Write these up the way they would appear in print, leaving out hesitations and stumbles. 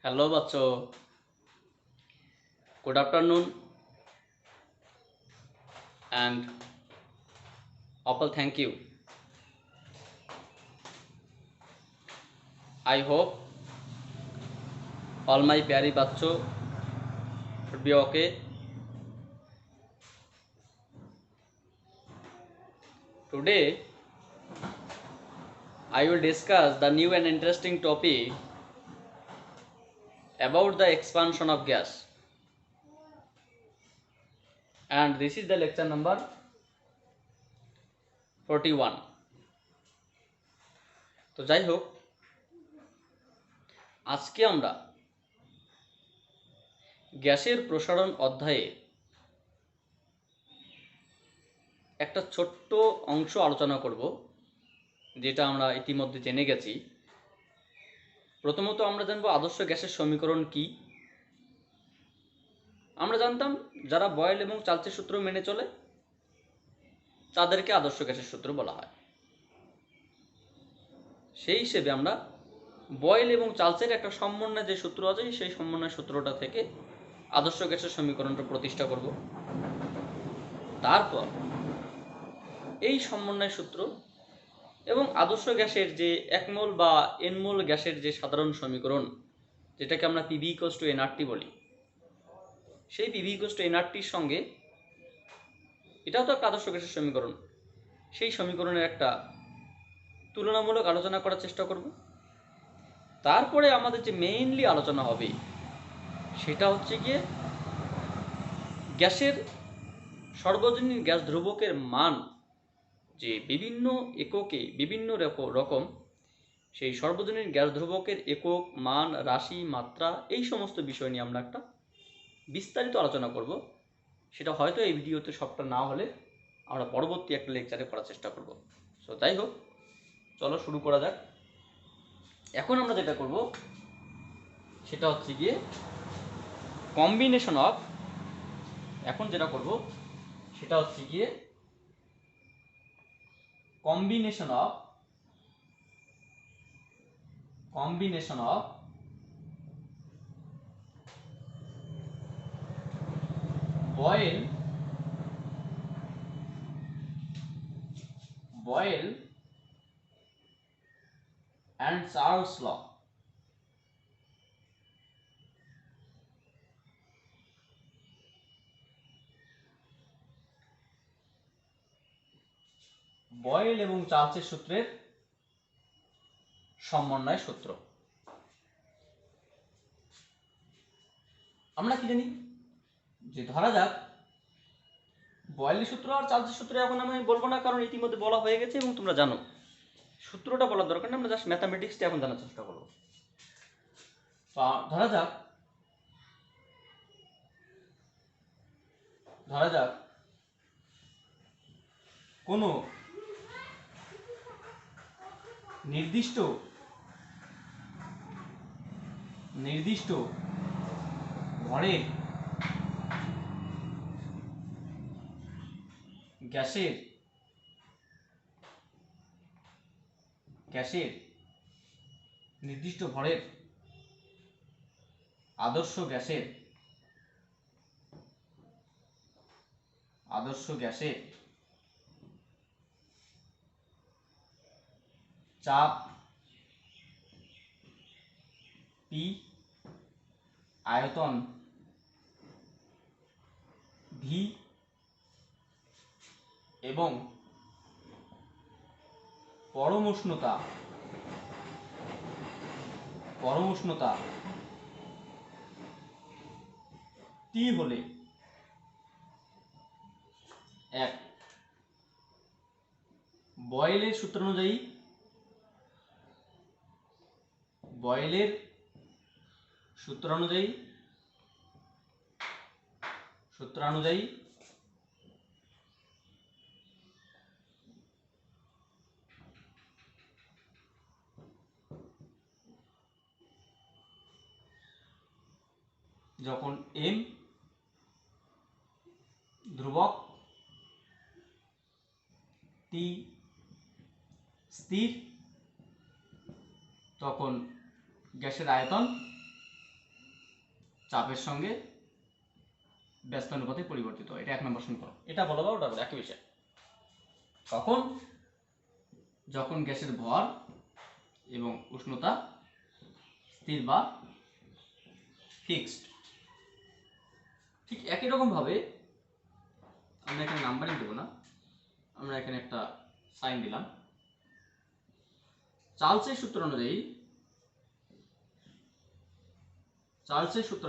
Hello बच्चों, good afternoon and Opal, thank you. I hope all my प्यारी बच्चों should be okay. Today I will discuss the new and interesting topic about the expansion of gas, and this is the lecture number 41. তো যাই হোক, আজকে আমরা গ্যাসের প্রসারণ অধ্যায়ে একটা ছোট্ট অংশ আলোচনা করব, যেটা আমরা ইতিমধ্যে জেনে গেছি। প্রথমত আমরা জানবো আদর্শ গ্যাসের সমীকরণ কি। আমরা জানতাম যারা বয়েল এবং চার্লসের সূত্র মেনে চলে তাদেরকে আদর্শ গ্যাসের সূত্র বলা হয়। সেই হিসেবে আমরা বয়েল এবং চার্লসের একটা সমন্বয় যে সূত্র আছে সেই সমন্বয় সূত্রটা থেকে আদর্শ গ্যাসের সমীকরণটা প্রতিষ্ঠা করব। তারপর এই সমন্বয় সূত্র এবং আদর্শ গ্যাসের যে একমোল বা এনমোল গ্যাসের যে সাধারণ সমীকরণ, যেটাকে আমরা পিভি ইকুয়ালস টু এনআরটি বলি, সেই পিভি ইকুয়ালস টু এনআরটির সঙ্গে এটাও তো একটা আদর্শ গ্যাসের সমীকরণ, সেই সমীকরণের একটা তুলনামূলক আলোচনা করার চেষ্টা করব। তারপরে আমাদের যে মেইনলি আলোচনা হবে সেটা হচ্ছে গিয়ে গ্যাসের সর্বজনীন গ্যাস ধ্রুবকের মান, যে বিভিন্ন এককে বিভিন্ন রকম, সেই সর্বজনীন গ্যাস ধ্রুবকের একক, মান, রাশি, মাত্রা, এই সমস্ত বিষয় নিয়ে আমরা একটা বিস্তারিত আলোচনা করব। সেটা হয়তো এই ভিডিওতে সবটা না হলে আমরা পরবর্তী একটা লেকচারে করার চেষ্টা করব। সো যাই হোক, চলো শুরু করা যাক। এখন আমরা যেটা করব সেটা হচ্ছে গিয়ে combination of Boyle and Charles law. Boyle এবং চার্লসের সূত্রের সমন্বয় সূত্র। আমরা কি জানি যে ধরা যাক বয়েলের সূত্র আর চার্লসের সূত্র এখন আমি বলবো না, কারণ ইতিমধ্যে বলা হয়ে গেছে এবং তোমরা জানো। সূত্রটা বলার দরকার নেই, আমরা জাস্ট ম্যাথামেটিক্সটা এখন জানার চেষ্টা করবো। ধরা যাক কোনো নির্দিষ্ট ভরের গ্যাসের নির্দিষ্ট ভরের আদর্শ গ্যাসের চাপ পি, আয়তন ভি এবং পরম উষ্ণতা টি হলে এক বয়েলের সূত্র অনুযায়ী যখন এম ধ্রুবক, টি স্থির, তখন গ্যাসের আয়তন চাপের সঙ্গে ব্যস্ত অনুপাতে পরিবর্তিত হয়। এটা 1 নম্বর সমীকরণ। এটা বলো বা ওটা বলো, একই বিষয়। কখন? যখন গ্যাসের ভর এবং উষ্ণতা স্থির বা ফিক্সড। ঠিক একই রকম ভাবে আমরা এখানে নাম্বারিং দেব না, আমরা এখানে একটা সাইন দিলাম। চার্লসের সূত্র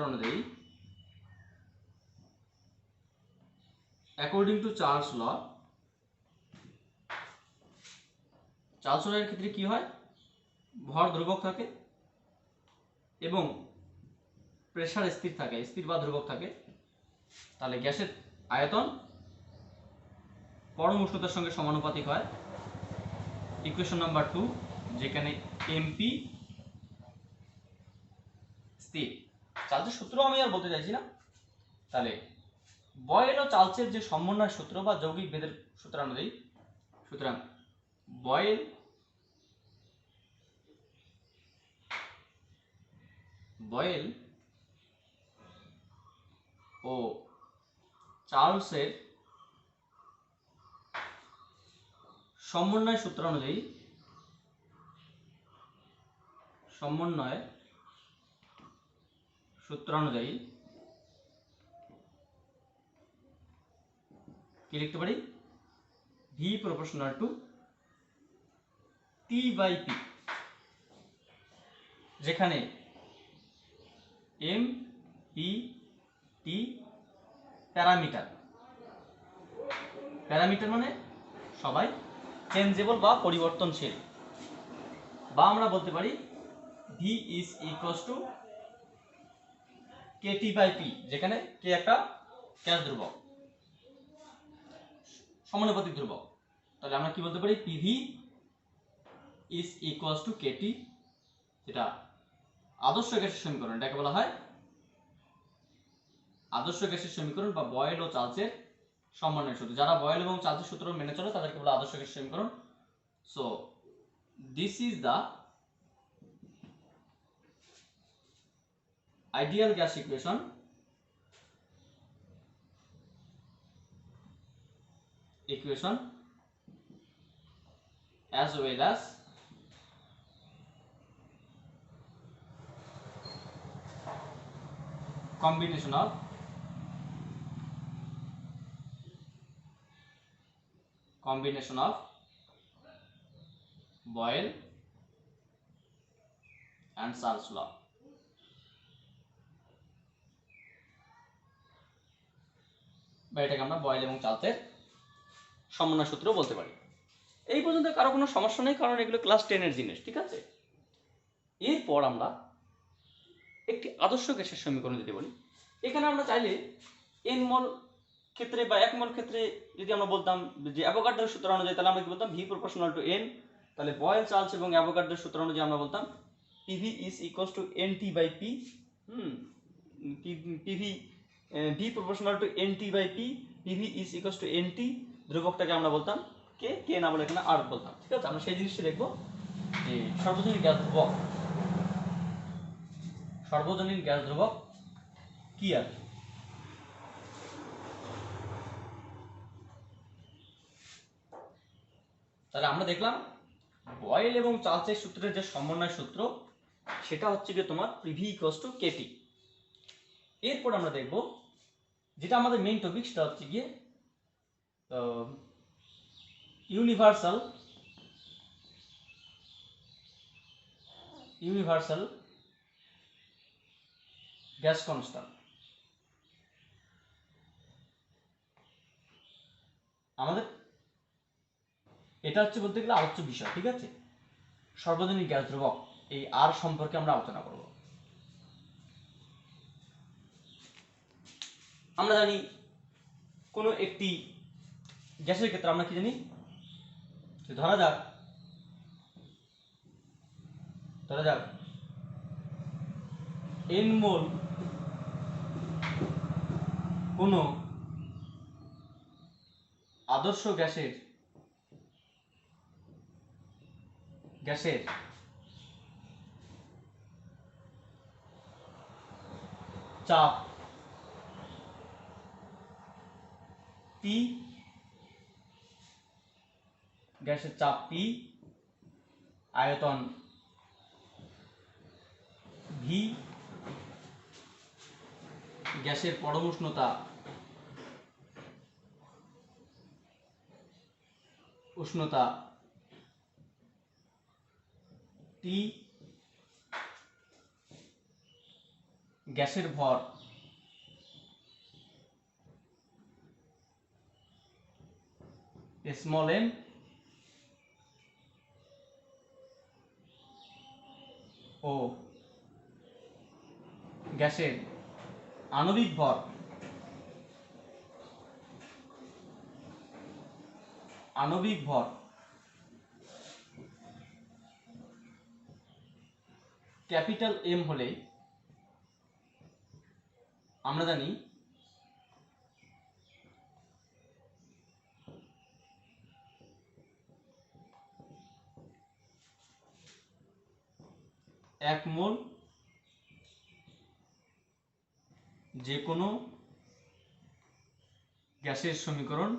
অনুযায়ী according to Charles law, Charles এর ক্ষেত্রে কি হয়? ভর ধ্রুবক থাকে এবং প্রেসার স্থির থাকে, স্থির বা ধ্রুবক থাকে, তাহলে গ্যাসের আয়তন পরম উষ্ণতার সঙ্গে সমানুপাতিক হয়। ইকুয়েশন নাম্বার 2, যেখানে এমপি স্থির। চার্লসের সূত্র আমি আর বলতে চাইছি না। তাহলে বয়েল ও চার্লসের যে সমন্বয় সূত্র বা যৌগিক ভেদের সূত্র অনুযায়ী, সুতরাং বয়েল ও চার্লসের সমন্বয় সূত্র অনুযায়ী কি লিখতে পারি? V proportional to T by P, যেখানে M, P, T প্যারামিটার মানে সবাই চেঞ্জেবল বা পরিবর্তনশীল, বা আমরা বলতে পারি V is equals to KT by P, যেখানে K একটা গ্যাস ধ্রুবক, সমানুপাতিক ধ্রুবক। তাহলে আমরা কি বলতে পারি? PV is equals to KT, যেটা আদর্শ গ্যাসের সমীকরণ। এটাকে বলা হয় আদর্শ গ্যাসের সমীকরণ বা বয়েল ও চার্লসের সমন্বয় সূত্র। যারা বয়েল এবং চার্লসের সূত্র মেনে চলে তাদেরকে বলা আদর্শ গ্যাসের সমীকরণ। So this is the ideal gas equation as well as combination of Boyle and Charles law. বা এটাকে আমরা বয়েল এবং চার্লসের সমন্বয় সূত্র বলতে পারি। এই পর্যন্ত কারো কোনো সমস্যা নেই, কারণ এগুলো ক্লাস 10-এর জিনিস, ঠিক আছে? এরপর আমরা একটি আদর্শ গ্যাসের সমীকরণ যদি বলি, এখানে আমরা চাইলে এন মল ক্ষেত্রে বা 1 মল ক্ষেত্রে যদি আমরা বলতাম যে অ্যাভোগাড্রোর সূত্র অনুযায়ী, তাহলে আমরা কি বলতাম? V proportional to N। তাহলে বয়েল, চার্লস এবং অ্যাভোগাড্রোর সূত্র অনুযায়ী আমরা বলতাম PV is equals to NT by P। PV V proportional to NT by P, PV is equals to NT। ধ্রুবকটাকে আমরা বলতাম K না বলে এখানে R বলতাম, ঠিক আছে? আমরা সেই জিনিসটা দেখবো যে সর্বজনীন গ্যাস ধ্রুবক কি আর। তাহলে আমরা দেখলাম বয়েল এবং চার্লসের সূত্রের যে সমন্বয় সূত্র, সেটা হচ্ছে গিয়ে তোমার PV equals to KT। এরপর আমরা দেখব যেটা আমাদের মেইন টপিক, সেটা হচ্ছে গিয়ে ইউনিভার্সাল গ্যাস কনস্ট্যান্ট। আমাদের এটা হচ্ছে বলতে গেলে আলোচ্য বিষয়, ঠিক আছে? সর্বজনীন গ্যাস ধ্রুবক, এই আর সম্পর্কে আমরা আলোচনা করব। আমরা জানি কোনো একটি গ্যাসের ক্ষেত্রে আমরা কি জানি, ধরা যাক n মোল কোনো আদর্শ গ্যাসের চাপ T, গ্যাসের চাপ P, আয়তন V, গ্যাসের পরম উষ্ণতা T, গ্যাসের ভর স্মল m, ও গ্যাসের আণবিক ভর ক্যাপিটাল M হলে আমরা জানি এক মোল যে কোনো গ্যাসের সমীকরণ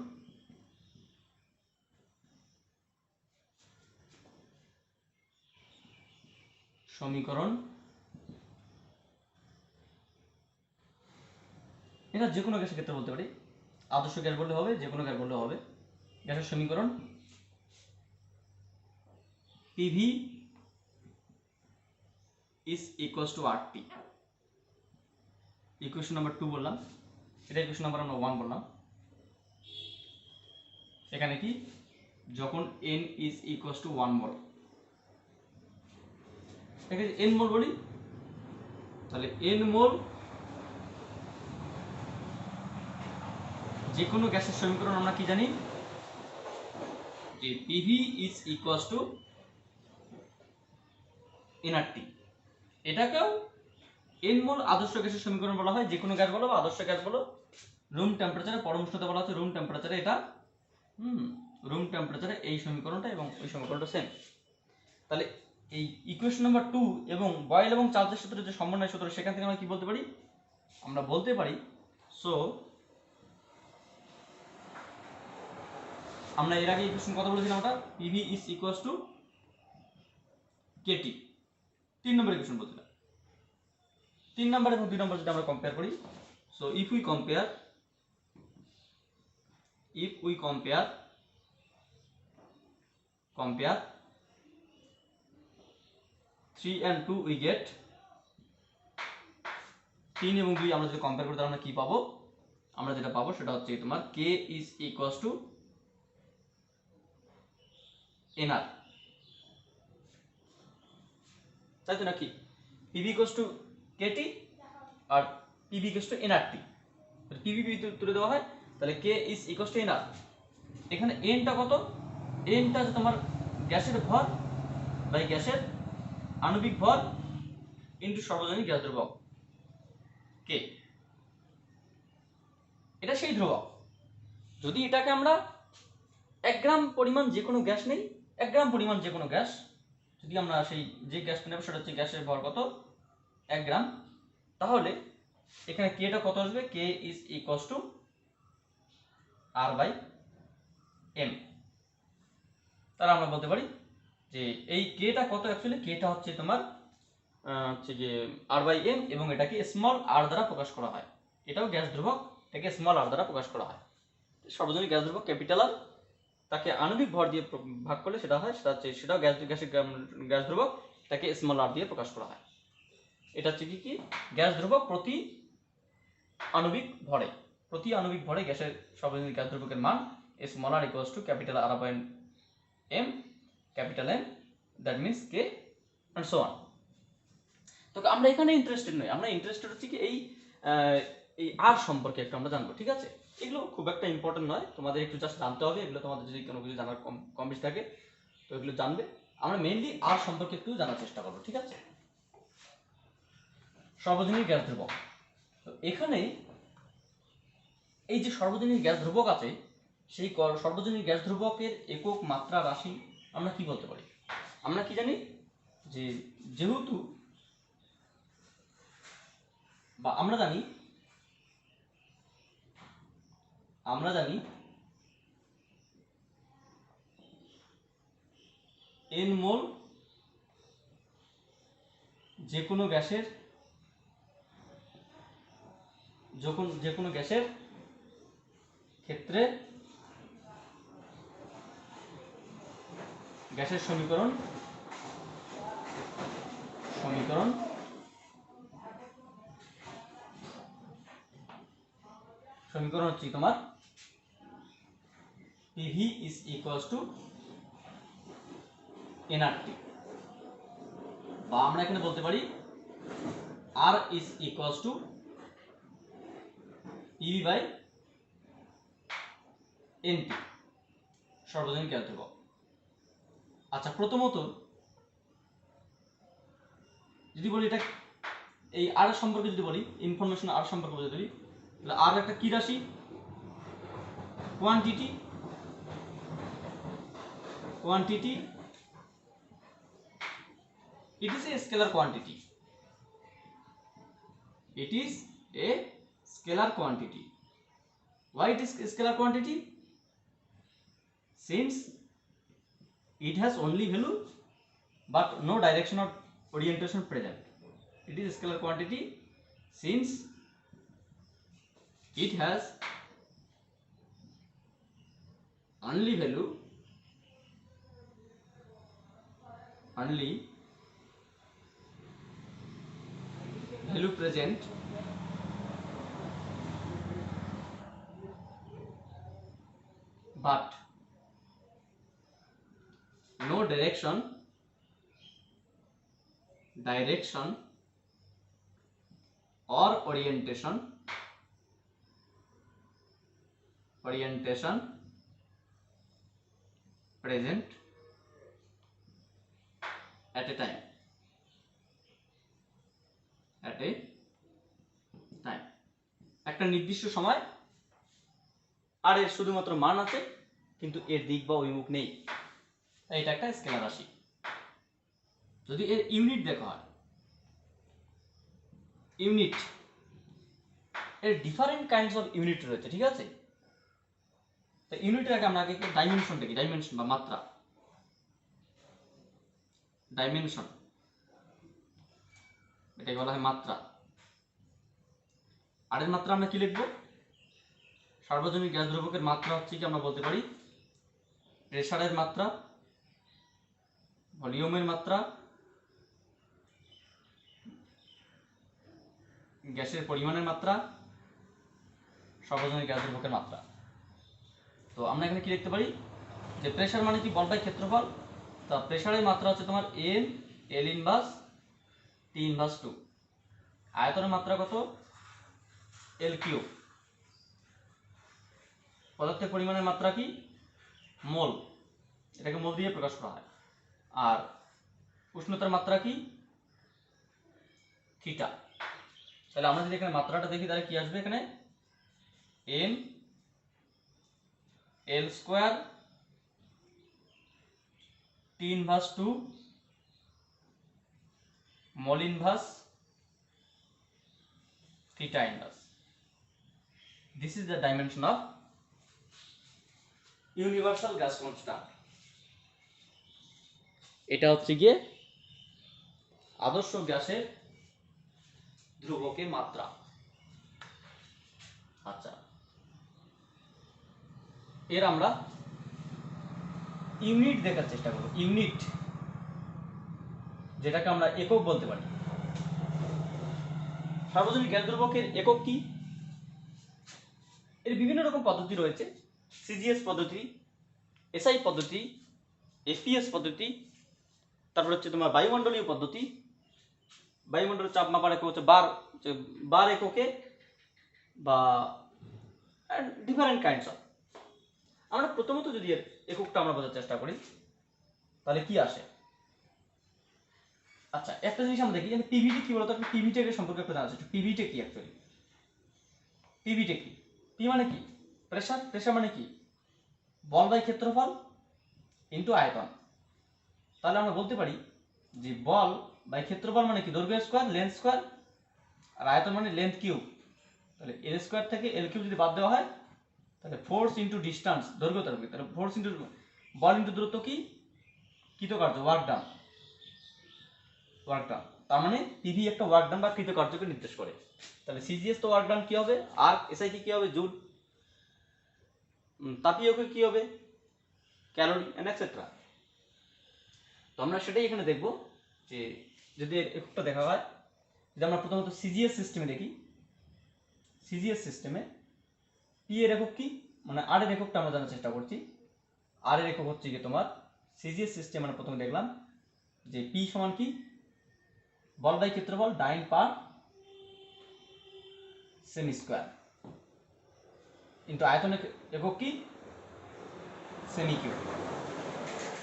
এটা যে কোনো গ্যাসের ক্ষেত্রে বলতে পারি, আদর্শ গ্যাস বললে হবে, যে কোনো গ্যাস বললে হবে। গ্যাসের সমীকরণ PV is equals to RT। Equation number 2 বললাম, এটা ইকুয়েশন নাম্বার আমরা 1 বললাম। এখানে কি যখন n is equals to 1 মোল, এখানে n মোল বলি, তাহলে n মোল যে কোনো গ্যাসের সমীকরণ আমরা কি জানি যে PV is equals to nRT। এটাকেও n মোল আদর্শ গ্যাসের সমীকরণ বলা হয়, যে কোনো গ্যাস বলো বা আদর্শ গ্যাস বলো। রুম টেম্পারেচারে পরম উষ্ণতা বলা হচ্ছে রুম টেম্পারেচারে, এটা রুম টেম্পারেচারে এই সমীকরণটা এবং ওই সমীকরণটা সেম। তাহলে এই ইকুয়েশন নাম্বার 2 এবং বয়েল এবং চার্লসের সূত্রের যে সমন্বয় সূত্র, সেখান থেকে আমরা কি বলতে পারি, আমরা বলতে পারি সো আমরা এর আগে ইকুয়েশন কথা বলেছিলাম, ওটা PV is equals to KT। 3 number equation বলছিলাম। 3 নম্বর এবং 2 নম্বর যদি আমরা কম্পেয়ার করি, so if we compare 3 and 2 we get 3 এবং 2 আমরা যদি কম্পেয়ার করি তাহলে আমরা কি পাবো, আমরা যেটা পাবো সেটা হচ্ছে তোমার K is equals to NR, তাই তো নাকি? PV equals to KT R PV equals to NRT। PV তুলে দেওয়া হয়, তাহলে K is equals to NR। এখানে n টা কত, n টা হচ্ছে তোমার গ্যাসের ভর বাই গ্যাসের আণবিক ভর ইনটু সর্বজনীন গ্যাস ধ্রুবক K। এটা সেই ধ্রুবক। যদি এটাকে আমরা 1 গ্রাম পরিমাণ যে কোনো গ্যাস নেই, 1 গ্রাম পরিমাণ যে কোনো গ্যাস, যদি আমরা সেই যে গ্যাসটা নেব সেটা হচ্ছে গ্যাসের ভর কত 1 গ্রাম, তাহলে এখানে K টা কত আসবে, K is equals to R by M। তাহলে আমরা বলতে পারি যে এই K টা কত, অ্যাকচুয়ালি K টা হচ্ছে তোমার হচ্ছে যে R by M, এবং এটাকে স্মল r দ্বারা প্রকাশ করা হয়। এটাও গ্যাস ধ্রুবক, এটাকে স্মল r দ্বারা প্রকাশ করা হয়। সর্বজনীন গ্যাস ধ্রুবক ক্যাপিটাল R, তাকে আণবিক ভর দিয়ে ভাগ করলে সেটা হয়, সেটাও গ্যাস ধ্রুবক, তাকে স্মল r দিয়ে প্রকাশ করা হয়। এটা হচ্ছে কি গ্যাস ধ্রুবক প্রতি আণবিক ভরে গ্যাসের সর্বজনীন গ্যাস ধ্রুবকের মান small r equals to capital R by M, capital M, that means K and so on. তো আমরা এখানে ইন্টারেস্টেড নই, আমরা ইন্টারেস্টেড হচ্ছে কি এই আর সম্পর্কে একটু আমরা জানবো, ঠিক আছে? এগুলো খুব একটা ইম্পর্টেন্ট নয়, তোমাদের একটু জাস্ট জানতে হবে এগুলো। তোমাদের যদি কোনো কিছু জানার কম বেশি থাকে তো এগুলো জানবে। আমরা মেইনলি আর সম্পর্কে একটু জানার চেষ্টা করবো, ঠিক আছে? সর্বজনীন গ্যাস ধ্রুবক, তো এখানে এই যে সর্বজনীন গ্যাস ধ্রুবক আছে, সেই সর্বজনীন গ্যাস ধ্রুবকের একক মাত্রা রাশি আমরা কি বলতে পারি? আমরা কি জানি যে যেহেতু বা আমরা জানি n মোল যে কোনো গ্যাসের ক্ষেত্রে গ্যাসের সমীকরণ হচ্ছে তোমার PV is equals to nRT, বা আমরা এখানে বলতে পারি R is equals to PV by NT, সর্বজনীন গ্যাস ধ্রুবক। আচ্ছা, প্রথমত যদি বলি এটা এই আর সম্পর্কে যদি বলি, ইনফরমেশন আর সম্পর্কে বলতে বলি, তাহলে আর একটা কি রাশি? Quantity. It is a scalar quantity. Why it is a scalar quantity? Since it has only value but no direction or orientation present. It is a scalar quantity since it has only value present but no direction or orientation present at a time. একটা নির্দিষ্ট সময় আর এর শুধুমাত্র মান আছে, কিন্তু এর দিক বা অভিমুখ নেই, তাই এটা একটা স্কেলার রাশি। যদি এর ইউনিট দেখা হয়, এর ডিফারেন্ট কাইন্ডস অফ ইউনিট রয়েছে, ঠিক আছে? তো ইউনিটের আগে আমরা একটু ডাইমেনশন দেখি, ডাইমেনশন বা মাত্রা। ডাইমেনশন এটাকে বলা হয় মাত্রা। আর এর মাত্রা আমরা কি লিখব? সার্বজনীন গ্যাস দ্রবকের মাত্রা হচ্ছে কি আমরা বলতে পারি প্রেসারের মাত্রা, ভলিউমের মাত্রা, গ্যাসের পরিমাণের মাত্রা, সার্বজনীন গ্যাস দ্রবকের মাত্রা। তো আমরা এখানে কি লিখতে পারি যে প্রেসার মানে কি বল বাই ক্ষেত্রফল। তা প্রেসারের মাত্রা হচ্ছে তোমার n L inverse T inverse 2। আয়তনের মাত্রা কত? L cube. পদার্থের পরিমাণের মাত্রা কি? মোল, এটাকে মোল দিয়ে প্রকাশ করা হয়। আর উষ্ণতার মাত্রা কি? থিটা। তাহলে আমরা যদি এখানে মাত্রাটা দেখি তাহলে কি আসবে? এখানে n L square T inverse 2 mole inverse theta inverse. This is the dimension of universal gas constant. এটা হচ্ছে গিয়ে আদর্শ গ্যাসের ধ্রুবকের মাত্রা। আচ্ছা, এর আমরা ইউনিট দেখার চেষ্টা করব। ইউনিট যেটাকে আমরা একক বলতে পারি। সার্বজনীন গ্যাস দ্রবকের একক কি? এর বিভিন্ন রকম পদ্ধতি রয়েছে। সিজিএস পদ্ধতি, এসআই পদ্ধতি, এফপিএস পদ্ধতি, তারপর হচ্ছে তোমার বায়ুমণ্ডলীয় পদ্ধতি। বায়ুমণ্ডলের চাপ মাপার একক হচ্ছে বার এককে, বা ডিফারেন্ট কাইন্ডস অফ। আমরা প্রথমত যদি এর এককটা আমরা বোঝার চেষ্টা করি তাহলে কি আসে? আচ্ছা, একটা জিনিস আমরা দেখি, পিভিটি কি বলতো? পিভিটেকের সম্পর্কে একটু জানা আছে। পিভিটে কি অ্যাকচুয়ালি? পিভিটে কি? পি মানে কি? প্রেসার। প্রেসার মানে কি? বল বাই ক্ষেত্রফল ইনটু আয়তন। তাহলে আমরা বলতে পারি যে বল বাই ক্ষেত্রফল মানে কি? দৈর্ঘ্য স্কয়ার লেন্থ স্কয়ার আর আয়তন মানে লেন্থ কিউব, তাহলে এল স্কোয়ার থেকে এল কিউব যদি বাদ দেওয়া হয় তাহলে ফোর্স ইন্টু ডিস্টেন্স, দৈর্ঘ্য থাকবে, তাহলে ফোর্স ইন্টু বল ইন্টু দূরত্ব কি কৃতকার্য, ওয়ার্ক ডান, ওয়ার্ক ডান। তার মানে পিভি একটা ওয়ার্ক ডান বা কৃতকার্যকে নির্দেশ করে। তাহলে সিজিএস তো ওয়ার্ক ডান কি হবে, আর্ক, এসআইটি কি হবে জুল, তাপীয়কে কি হবে ক্যালোরি এন্ড এটসেট্রা। তো আমরা সেটাই এখানে দেখব যে যদি এককটা দেখা হয়, যদি আমরা প্রথমত সিজিএস সিস্টেমে দেখি, সিজিএস সিস্টেমে পি এর একক কি, মানে আর এর এককটা আমরা জানার চেষ্টা করছি। আর এর একক হচ্ছে কি তোমার সিজিএস সিস্টেম, মানে প্রথমে দেখলাম যে পি সমান কি বল বাই ক্ষেত্রফল ডাইন পার সেমি স্কোয়ার ইন্টু আয়তনের একক কি সেমি কিউব,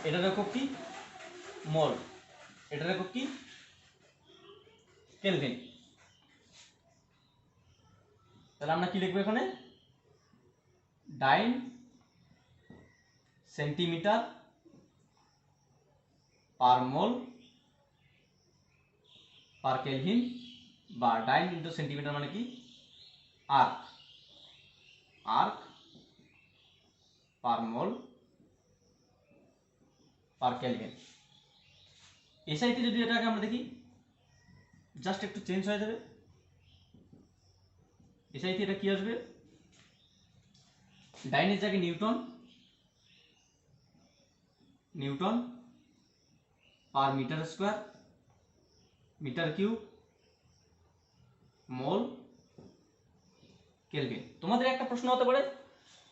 এটার একক কি মোল, এটার একক কি কেলভিন। তাহলে আমরা কি লিখবো এখানে, ডাইন সেন্টিমিটার পার মোল পার কেলভিন, বা ডাইন ইন্টু সেন্টিমিটার মানে কি arc, arc per mole per kelvin. এসআইতে যদি এটাকে আমরা দেখি জাস্ট একটু চেঞ্জ হয়ে যাবে, এসআইতে এটা কি আসবে, ডাইনের জায়গায় newton, newton per metre square, metre cube, mole, kelvin. তোমাদের একটা প্রশ্ন হতে পারে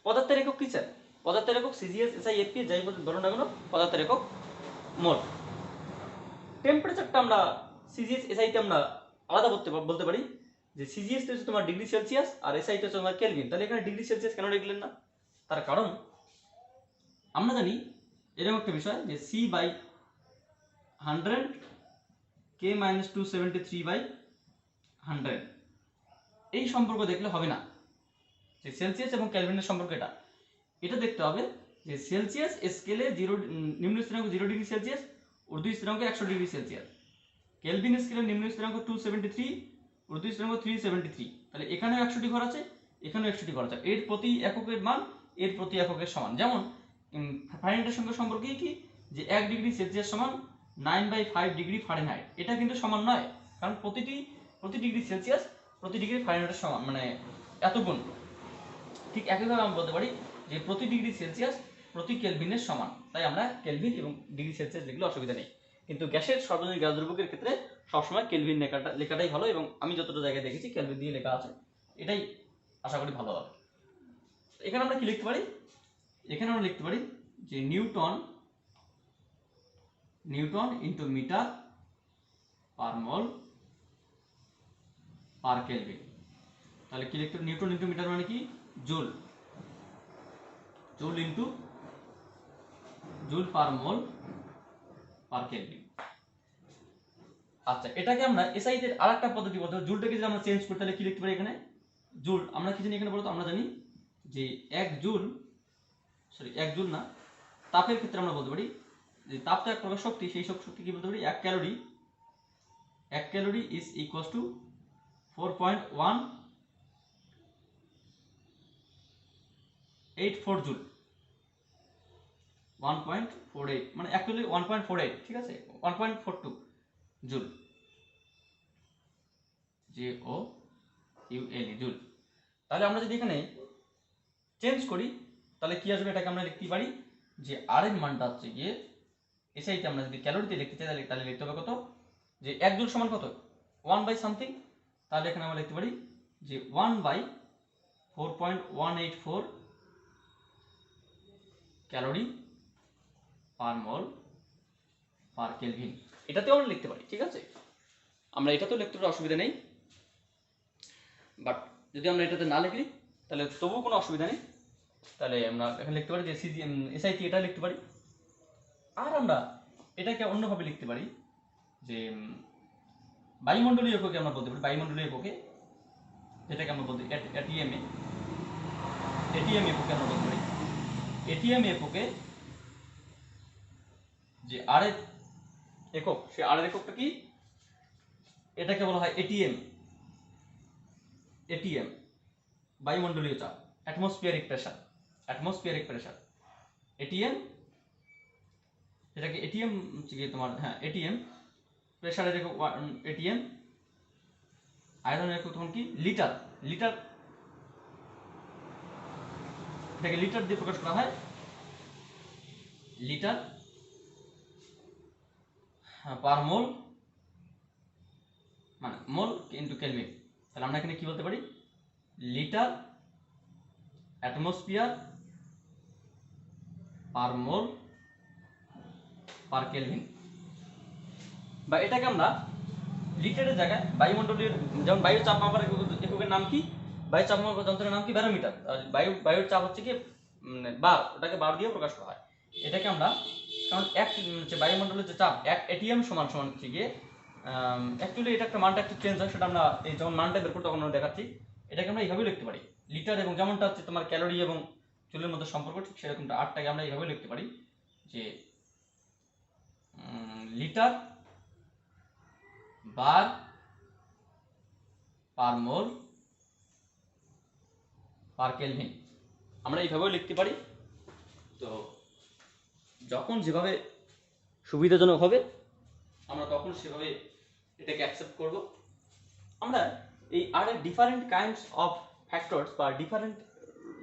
পদার্থের একক কি স্যার, পদার্থের একক সিজিএস এসআই এফপি যাই বলো না কেন পদার্থের একক মোল। টেম্পারেচারটা আমরা সিজিএস এসআইতে আমরা আলাদা বলতে পারি যে সিজিএস হচ্ছে তোমার ডিগ্রি সেলসিয়াস আর এসআইতে হচ্ছে তোমার কেলভিন। তাহলে এখানে ডিগ্রি সেলসিয়াস কেন লিখলেন না, তার কারণ আমরা জানি এরকম একটা বিষয় যে C by 100 K minus 273 by 100, এই সম্পর্ক দেখলে হবে না যে সেলসিয়াস এবং কেলভিনের সম্পর্ক, এটা এটা দেখতে হবে যে সেলসিয়াস স্কেলে নিম্ন স্থিরাঙ্ক 0 ডিগ্রি সেলসিয়াস, ঊর্ধ্ব স্থিরাঙ্ক 100 ডিগ্রি সেলসিয়াস, কেলভিন স্কেলে নিম্ন স্থিরাঙ্ক 273, ঊর্ধ্ব স্থিরাঙ্ক 373। তাহলে এখানেও 100টি ঘর আছে, এখানেও 100টি ঘর আছে, এর প্রতি এককের মান এর প্রতি এককের সমান। যেমন ফারেনহাইটের সঙ্গে সম্পর্ক কি যে 1 ডিগ্রি সেলসিয়াস সমান 9/5 ডিগ্রি ফারেনহাইট, এটা কিন্তু সমান নয়, কারণ প্রতি ডিগ্রি সেলসিয়াস প্রতি ডিগ্রি ফারেনহাইটের সমান, মানে এত গুণ। ঠিক একইভাবে আমরা বলতে পারি যে প্রতি ডিগ্রি সেলসিয়াস প্রতি কেলভিনের সমান, তাই আমরা কেলভিন এবং ডিগ্রি সেলসিয়াস লিখলে অসুবিধা নেই। কিন্তু গ্যাসের সর্বজনীন গ্যাস দ্রব্যের ক্ষেত্রে সবসময় কেলভিন লেখাটাই ভালো, এবং আমি যতটা জায়গায় দেখেছি কেলভিন দিয়ে লেখা আছে, এটাই আশা করি ভালো হবে। এখানে আমরা কি লিখতে পারি, এখানে আমরা লিখতে পারি যে newton into metre per mole per kelvin. তাহলে কি লিখতে, নিউটন ইন্টু মিটার মানে কি joule, joule into joule per mole per kelvin. আচ্ছা, এটাকে আমরা এসআইতে আরেকটা পদ্ধতি বলতে হবে, জুলটাকে যদি আমরা চেঞ্জ করি তাহলে কি লিখতে পারি এখানে, জুল আমরা কি জানি এখানে বলতো, আমরা জানি যে 1 জুল না, তাপের ক্ষেত্রে আমরা বলতে পারি যে তাপ তো এক প্রকার শক্তি, সেই শক্তি কি বলতে পারি 1 calorie is equals two 4.184 joule, 1.48 মানে অ্যাকচুয়ালি 1.48, ঠিক আছে 1.42 জুল, JOULE জুল। তাহলে আমরা যদি এখানে চেঞ্জ করি তাহলে কি আসবে, এটাকে আমরা লিখতে পারি যে আর এর মানটা হচ্ছে গিয়ে এসআইতে আমরা যদি ক্যালোরিতে লিখতে চাই তাহলে লিখতে হবে কত, যে 1 জুল সমান কত 1 বাই সামথিং, তাহলে এখানে আমরা লিখতে পারি যে 1/4.184 calorie per mole per kelvin, এটাতেও আমরা লিখতে পারি, ঠিক আছে আমরা এটাতেও লিখতে পারি, অসুবিধা নেই। বাট যদি আমরা এটাতে না লিখি তাহলে তবুও কোনো অসুবিধা নেই, তাহলে আমরা এখানে লিখতে পারি যে এসআইটি এটা লিখতে পারি। আর আমরা এটাকে অন্যভাবে লিখতে পারি যে বায়ুমণ্ডলীয় এককে আমরা বলতে পারি, বায়ুমণ্ডলীয় এককে যেটাকে আমরা বলতে এটিএম এককে আমরা বলতে পারি, এটিএম এককে যে আর এর একক, সে আর এর এককটা কি, এটাকে বলা হয় এটিএম, এটিএম বায়ুমণ্ডলীয় চাপ, অ্যাটমসফিয়ারিক প্রেসার, এটিএম, যেটাকে এটিএম হচ্ছে কি তোমার, হ্যাঁ এটিএম, প্রেসারের একক এটিএম, আয়তনের একক তখন কি লিটার, এটাকে লিটার দিয়ে প্রকাশ করা হয়, লিটার পার মোল, মানে মোল ইন্টু কেলভিন। তাহলে আমরা এখানে কি বলতে পারি, litre atmosphere per mole per kelvin. বা এটাকে আমরা লিটারের জায়গায় বায়ুমণ্ডলীয়, যেমন বায়ুর চাপ মাপার এককের নাম কি, বায়ুর চাপ মাপার যন্ত্রের নাম কি ব্যারোমিটার। বায়ুর চাপ হচ্ছে কি বার, ওটাকে বার দিয়ে প্রকাশ করা হয়। এটাকে আমরা, কারণ এক হচ্ছে বায়ুমণ্ডলের যে চাপ এক এটিএম সমান সমান হচ্ছে গিয়ে, অ্যাকচুয়ালি এটা একটা মানটা একটু চেঞ্জ হয়, সেটা আমরা এই যখন মানটা বের করতে তখন আমরা দেখাচ্ছি। এটাকে আমরা এইভাবে লিখতে পারি, লিটার, এবং যেমনটা হচ্ছে তোমার ক্যালোরি এবং চুলের মধ্যে সম্পর্ক ঠিক সেরকমটা আটটাকে আমরা এইভাবে লিখতে পারি যে লিটার বার পার মোল পার কেলভিন, আমরা এইভাবেও লিখতে পারি। তো যখন যেভাবে সুবিধাজনক হবে আমরা তখন সেভাবে এটাকে অ্যাকসেপ্ট করব। আমরা এই আর ডিফারেন্ট কাইন্ডস অফ ফ্যাক্টরস বা ডিফারেন্ট,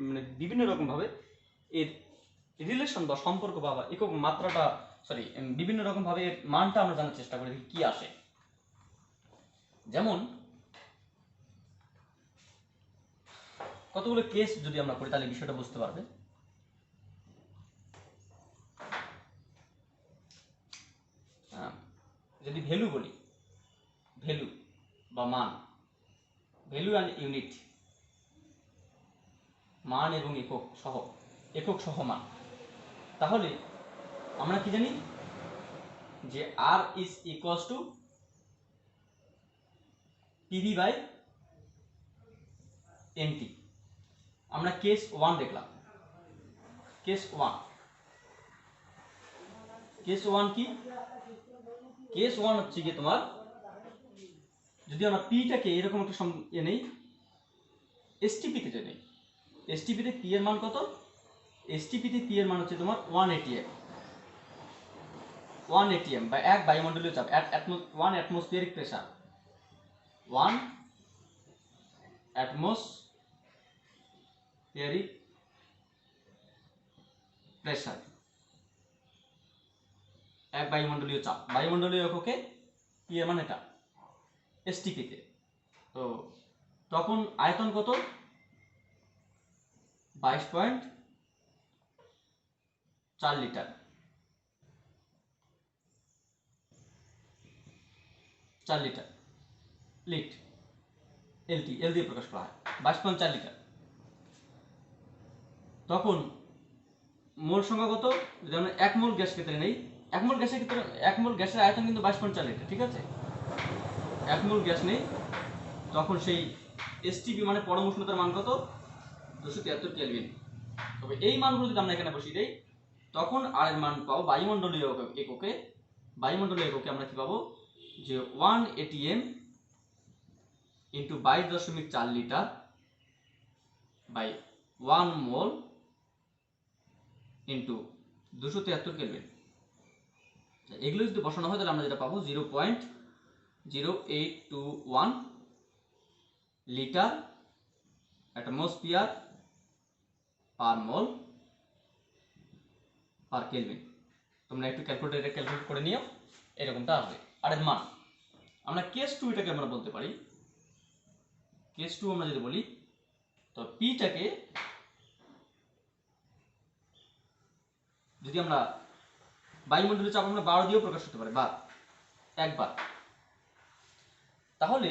মানে বিভিন্ন রকমভাবে এর রিলেশন বা সম্পর্ক বা একক মাত্রাটা, সরি বিভিন্ন রকমভাবে এর মানটা আমরা জানার চেষ্টা করি কি আসে। যেমন কতগুলো কেস যদি আমরা করি তাহলে বিষয়টা বুঝতে পারবে। যদি ভ্যালু বলি, ভ্যালু বা মান, ভ্যালু অ্যান্ড ইউনিট, মান এবং একক সহ মান, তাহলে আমরা কি জানি যে R is equals to PV by nT. আমরা কেস 1 দেখলাম, কেস 1 কি, কেস 1 হচ্ছে কি তোমার, যদি আমরা পিটাকে এরকম একটা নেই, এসটিপিতে যে নেই, এসটিপিতে পি এর মান কত, এসটিপিতে পি এর মান হচ্ছে তোমার 1 এটিএম বা এক বায়ুমণ্ডলীয় চাপ, 1 অ্যাটমসফিয়ারিক প্রেসার, 1 অ্যাটমসফিয়ারিক প্রেসার, এক বায়ুমণ্ডলীয় চাপ, বায়ুমণ্ডলীয় এককে পি এর মান এটা এসটিপিতে। তো তখন আয়তন কত, 22.4 লিটার, লিট, এল দিয়ে প্রকাশ করা হয়, 22.4 লিটার। তখন মোল সংখ্যা কত, যদি আমরা 1 মোল গ্যাস ক্ষেত্রে নেই, 1 মোল গ্যাসের ক্ষেত্রে 1 মোল গ্যাসের আয়তন কিন্তু 22.4 লিটার, ঠিক আছে, 1 মোল গ্যাস নেই, তখন সেই এসটিপি মানে পরম উষ্ণতার মান কত, 273 কেলভিন। তবে এই মানগুলো যদি আমরা এখানে বসিয়ে দেই তখন আর এর মান পাবো বায়ুমণ্ডলীয় এককে, আমরা কি পাবো যে 1 ATM into 22.4 litre by 1 mole into 273 kelvin. এগুলো যদি বসানো হয় তাহলে আমরা যেটা পাবো 0.0821 litre atmosphere per mole per kelvin. তোমরা একটু ক্যালকুলেট করে নিও, এরকমটা আসবে। আর এর মান আমরা কেস 2 এটাকে আমরা বলতে পারি, কেস 2 আমরা যদি বলি তো পিটাকে যদি আমরা বায়ুমণ্ডলীয় চাপ আমরা বার দিয়েও প্রকাশ করতে পারি, একবার, তাহলে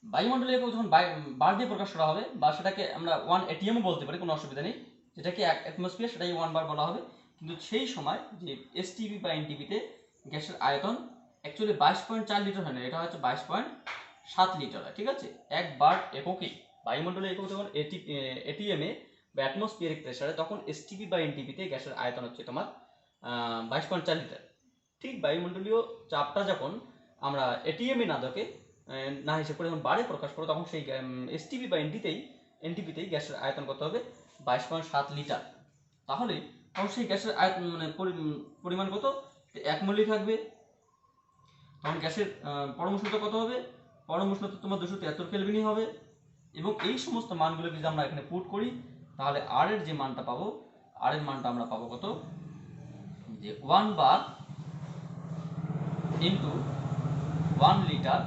বায়ুমণ্ডলীয় যখন বার দিয়ে প্রকাশ করা হবে বা সেটাকে আমরা 1 এটিএম বলতে পারি, কোনো অসুবিধা নেই, যেটাকে অ্যাটমসফিয়ার সেটাই 1 বার বলা হবে। কিন্তু সেই সময় যে এসটিপি বা এনটিপিতে গ্যাসের আয়তন অ্যাকচুয়ালি 22.4 লিটার হয় না, এটা হচ্ছে 22.7 লিটার হয়, ঠিক আছে, এক বার এককে। বায়ুমণ্ডলীয় একক যখন এটিএমে বা অ্যাটমসফিয়ারিক প্রেসারে, তখন এসটিপি বা এনটিপিতে গ্যাসের আয়তন হচ্ছে তোমার 22.4 লিটার। ঠিক বায়ুমণ্ডলীয় চাপটা যখন আমরা এটিএমে না দেখে না হিসেব করে যখন বারে প্রকাশ করো তখন সেই এসটিপি বা এনটিপিতেই গ্যাসের আয়তন কত হবে 22.7 লিটার। তাহলে তখন সেই গ্যাসের আয়তন মানে পরিমাণ কত 1 মোলই থাকবে। তখন গ্যাসের পরম উষ্ণতা কত হবে, পরম উষ্ণতা তোমার 273 কেলভিনই হবে। এবং এই সমস্ত মানগুলো যদি আমরা এখানে পুট করি তাহলে আর এর যে মানটা পাবো, আর এর মানটা আমরা পাবো কত, যে 1 bar into 1 litre,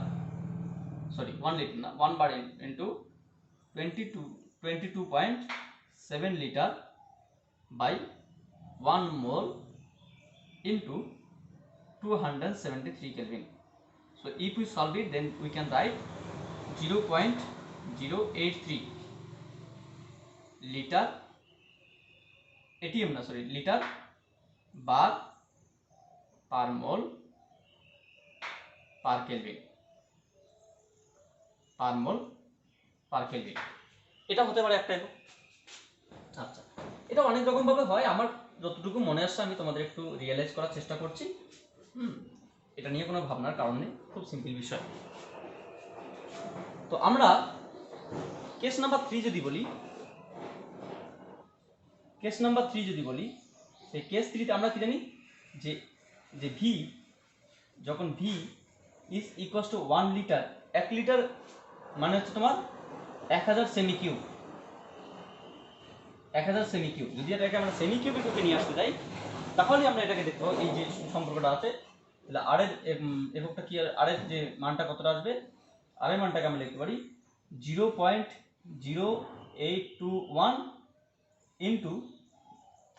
sorry 1 litre না, 1 bar into 22.7 litre by 1 mole into 273 Kelvin. So if we solve it, then we can write 0.083 liter ATM na sorry liter bar per mole per Kelvin, per mole per Kelvin. এটা হতে পারে একটা একক। আচ্ছা, এটা অনেক রকম ভাবে হয়, আমার যতটুকু মনে আসছে আমি তোমাদের একটু রিয়েলাইজ করার চেষ্টা করছি। এটা নিয়ে কোনো ভাবনার কারণ নেই, খুব সিম্পল বিষয়। তো আমরা কেস নাম্বার 3 যদি বলি, সেই কেস 3 তে আমরা কি জানি যে ভি, যখন V is equals two 1 litre, 1 litre মানে হচ্ছে তোমার 1000 সেমি কিউব, 1000 সেমি কিউব। যদি এটাকে আমরা সেমি কিউবে নিয়ে আসতে যাই তাহলে আমরা এটাকে দেখতে পাবো এই যে সম্পর্কটা আছে, তাহলে আর এর এককটা কি, আর এর যে মানটা কতটা আসবে, আর এর মানটাকে আমরা লিখতে পারি 0.0821 ইন্টু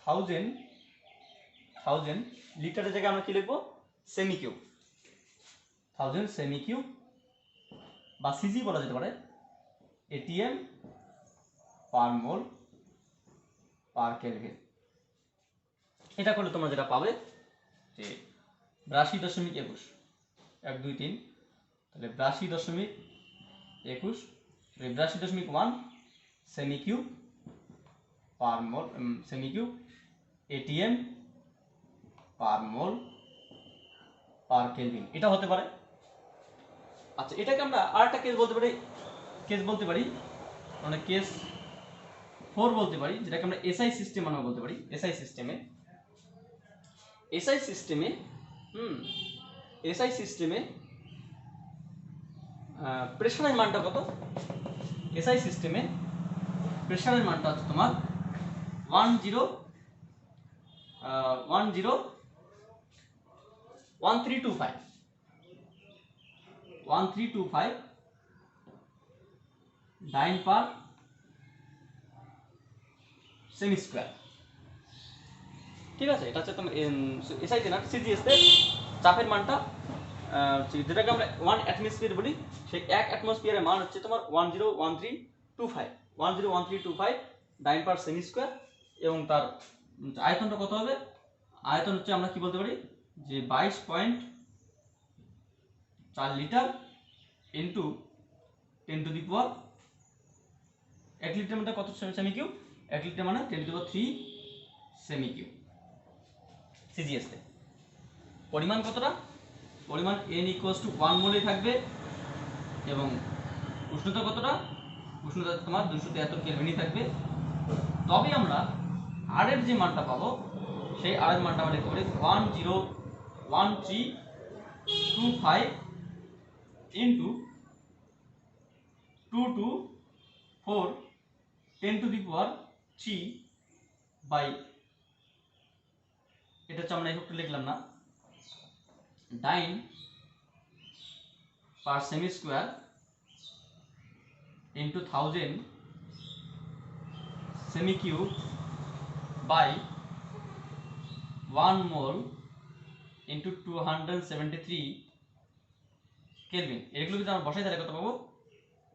1000 লিটারের জায়গায় আমরা কি লিখবো, সেমি কিউব, 1000 সেমি কিউব বা সিজি বলা যেতে পারে, এটিএম পার মোল পার কেলভিন। এটা করলে তোমরা যেটা পাবে যে 82.21, 1 2 3, তাহলে 82.21, 82.1 সেমি কিউব পার মোল, সেমি কিউব এটিএম পার মোল পার কেলভিন, এটা হতে পারে। আচ্ছা, এটাকে আমরা আরেকটা কেস বলতে পারি, মানে কেস 4 বলতে পারি, যেটাকে আমরা এসআই সিস্টেম মানে বলতে পারি। এসআই সিস্টেমে প্রেসারের মানটা কত, এসআই সিস্টেমে প্রেসারের মানটা হচ্ছে তোমার 1325 ডাইন পার সেমি স্কয়ার। ঠিক আছে, এটা হচ্ছে তোমার এসআইতে না, সিজিএসতে চাপের মানটা, যেটাকে আমরা 1 অ্যাটমসফিয়ার বলি, সেই 1 অ্যাটমসফিয়ারের মান হচ্ছে তোমার 101325 ডাইন পার সেমি স্কয়ার। এবং তার আয়তনটা কত হবে, আয়তন হচ্ছে আমরা কি বলতে পারি যে 22.4 litre into 10 to the power, 1 litre মধ্যে কত সেমি কিউব, 1 লিটার মানে 10 to the power 3 cm cube. সিজিএসতে পরিমাণ কতটা, পরিমাণ n ইকুয়ালস টু 1 মোলে থাকবে এবং উষ্ণতা কতটা, উষ্ণতা তোমার 273 কেলভিনই থাকবে। তবে আমরা আর এর যে মানটা পাবো সেই আর এর মানটা আমরা লিখতে পারি 101325 into 224 10 to the power 3 by, এটা হচ্ছে আমরা একটু লিখলাম না, dyne per cm square into 1000 cm cube by 1 mole into 273 kelvin. এগুলো যদি আমরা বসাই তাহলে কত পাবো,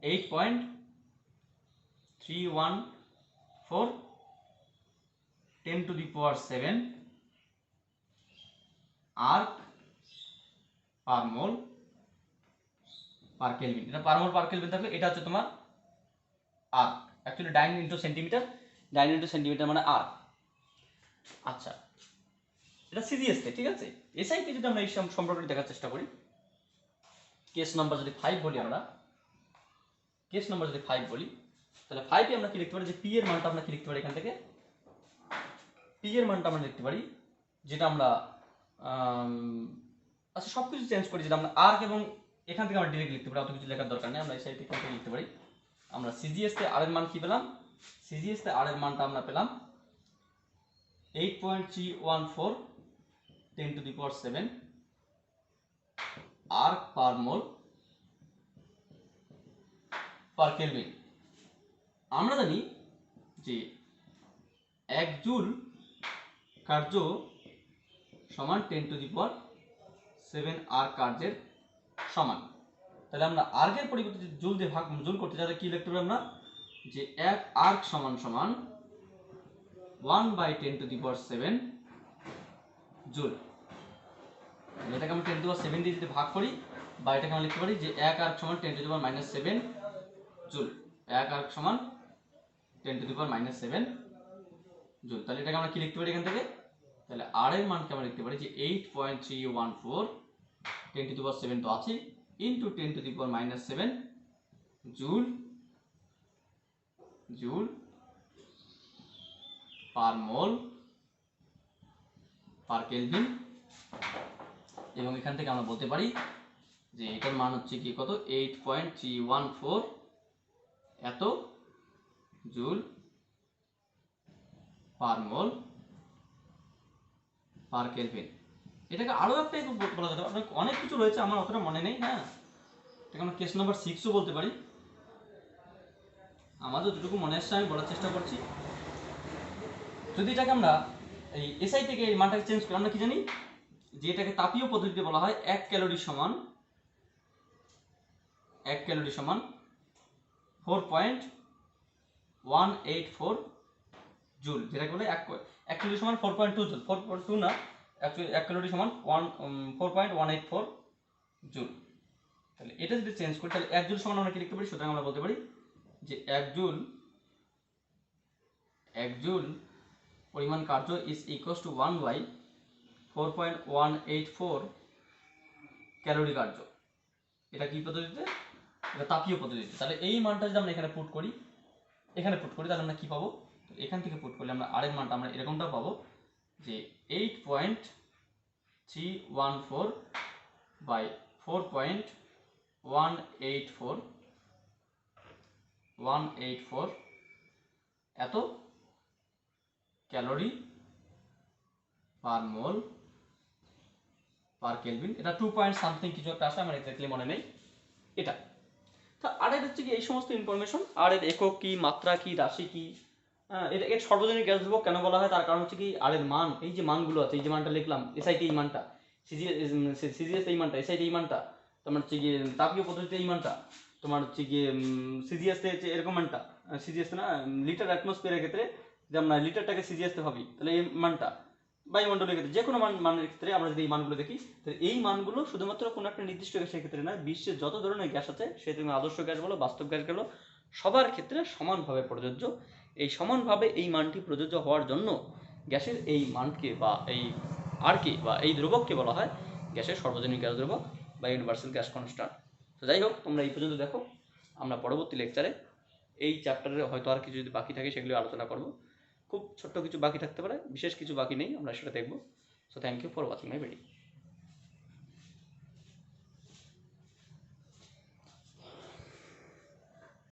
8.314 10 to the power 7 erg per mole per kelvin. এটা পার মোল পার কেলভিন থাকবে, এটা হচ্ছে তোমার erg, actually dyne into centimetre মানে আর্ক। আচ্ছা, এটা সিজিএসতে, ঠিক আছে। এসআইতে যদি আমরা এই সম্পর্কটি দেখার চেষ্টা করি, কেস নাম্বার যদি 5 বলি আমরা, কেস নাম্বার যদি 5 বলি, তাহলে 5 এ আমরা কি লিখতে পারি যে পি এর মানটা আমরা কি লিখতে পারি এখান থেকে, পি এর মানটা আমরা লিখতে পারি যেটা আমরা আচ্ছা সবকিছু চেঞ্জ করি, যেটা আমরা আর্ক এবং এখান থেকে আমরা ডিরেক্ট লিখতে পারি, অত কিছু লেখার দরকার নেই, আমরা এই সাইড থেকে লিখতে পারি। আমরা সিজিএস তে আর এর মান কি পেলাম, সিজিএস তে আর এর মানটা আমরা পেলাম 8.314 10 to the power 7 erg per mole per kelvin. আমরা জানি যে 1 জুল কার্য সমান 10 to the power 7 আর্ক কার্যের সমান। তাহলে আমরা আর্কের পরিবর্তে যদি জুল দিয়ে জুল করতে চাই কি লিখতে পারি আমরা, যে 1 আর্ক সমান সমান 1/10 to the power 7 জুল। এটাকে আমরা 10 to the power 7 দিয়ে যদি ভাগ করি, বা এটাকে আমরা লিখতে পারি যে 1 আর্ক সমান 10 to the power -7 joule, 1 erg সমান 10 to the power -7 জুল। তাহলে এটাকে আমরা কি লিখতে পারি এখান থেকে, তাহলে আর এর মানকে আমরা লিখতে পারি যে 8.314 10 to the power 7 তো আছে into 10 to the power -7 joule joule per mole per kelvin. এবং এখান থেকে আমরা বলতে পারি যে এটার মান হচ্ছে কি কত, 8.314 এত joule per mole per kelvin. এটাকে আরো একটা বলা যেতে পারে, অনেক কিছু রয়েছে আমার অতটা মনে নেই। হ্যাঁ, এটাকে আমরা কেস নাম্বার 6ও বলতে পারি। আমাদের যতটুকু মনে আসছে আমি বলার চেষ্টা করছি। যদি এটাকে আমরা এই এসআই থেকে এই মানটাকে চেঞ্জ করি, আমরা কি জানি যে এটাকে তাপীয় পদ্ধতিতে বলা হয় 1 ক্যালোরি সমান 4.184 জুল, যেটাকে বলে 1 ক্যালোরি সমান 4.2 জুল, 4.2 না, অ্যাকচুয়ালি 1 ক্যালোরি সমান 4.184 জুল। তাহলে এটা যদি চেঞ্জ করি তাহলে 1 জুল সমান আমরা কি লিখতে পারি, সুতরাং আমরা বলতে পারি যে 1 জুল পরিমাণ কার্য ইজ ইকুয়ালস টু 1/4.184 ক্যালোরি কার্য। এটা কি পদ্ধতিতে, এটা তাপীয় পদ্ধতিতে। তাহলে এই মানটা যদি আমরা এখানে পুট করি, তাহলে আমরা কি পাবো, এখান থেকে পুট করলে আমরা আর এর মানটা আমরা এরকমটা পাবো যে 8.314 বাই 4.184 এত calorie per mole per kelvin. এটা 2 পয়েন্ট সামথিং কিছু একটা আসে, আমার এক্স্যাক্টলি মনে নেই এটা। তো আর এর হচ্ছে কি এই সমস্ত ইনফরমেশন, আর এর একক কি, মাত্রা কি, রাশি কি, এটা এর সর্বজনীন গ্যাস ধ্রুবক কেন বলা হয়, তার কারণ হচ্ছে কি আর এর মান, এই যে মানগুলো আছে, এই যে মানটা লিখলাম এসআইটি এই মানটা, সিজিএস এই মানটা, এসআইটি এই মানটা, তোমার হচ্ছে গিয়ে তাপীয় পদ্ধতিতে এই মানটা, তোমার হচ্ছে গিয়ে সিজিএস তে এরকম মানটা, সিজিএস না লিটার অ্যাটমসফিয়ারের ক্ষেত্রে যে আমরা লিটারটাকে সিজিএস তে ভাবি, তাহলে এই মানটা বায়ুমণ্ডলের ক্ষেত্রে যে কোনো মানের ক্ষেত্রে আমরা যদি এই মানগুলো দেখি, তাহলে এই মানগুলো শুধুমাত্র কোনো একটা নির্দিষ্ট গ্যাসের ক্ষেত্রে না, বিশ্বের যত ধরনের গ্যাস আছে, সেই তুমি আদর্শ গ্যাস বলো, বাস্তব গ্যাস বলো, সবার ক্ষেত্রে সমানভাবে প্রযোজ্য। এই সমানভাবে এই মানটি প্রযোজ্য হওয়ার জন্য গ্যাসের এই মানকে বা এই আরকে বা এই ধ্রুবককে বলা হয় গ্যাসের সর্বজনীন গ্যাস ধ্রুবক বা ইউনিভার্সাল গ্যাস কনস্ট্যান্ট। তো যাই হোক, তোমরা এই পর্যন্ত দেখো, আমরা পরবর্তী লেকচারে এই চ্যাপ্টারে হয়তো আর কিছু যদি বাকি থাকে সেগুলো আলোচনা করব। খুব ছোট্ট কিছু বাকি থাকতে পারে, বিশেষ কিছু বাকি নেই, আমরা সেটা দেখব। So thank you for watching my video.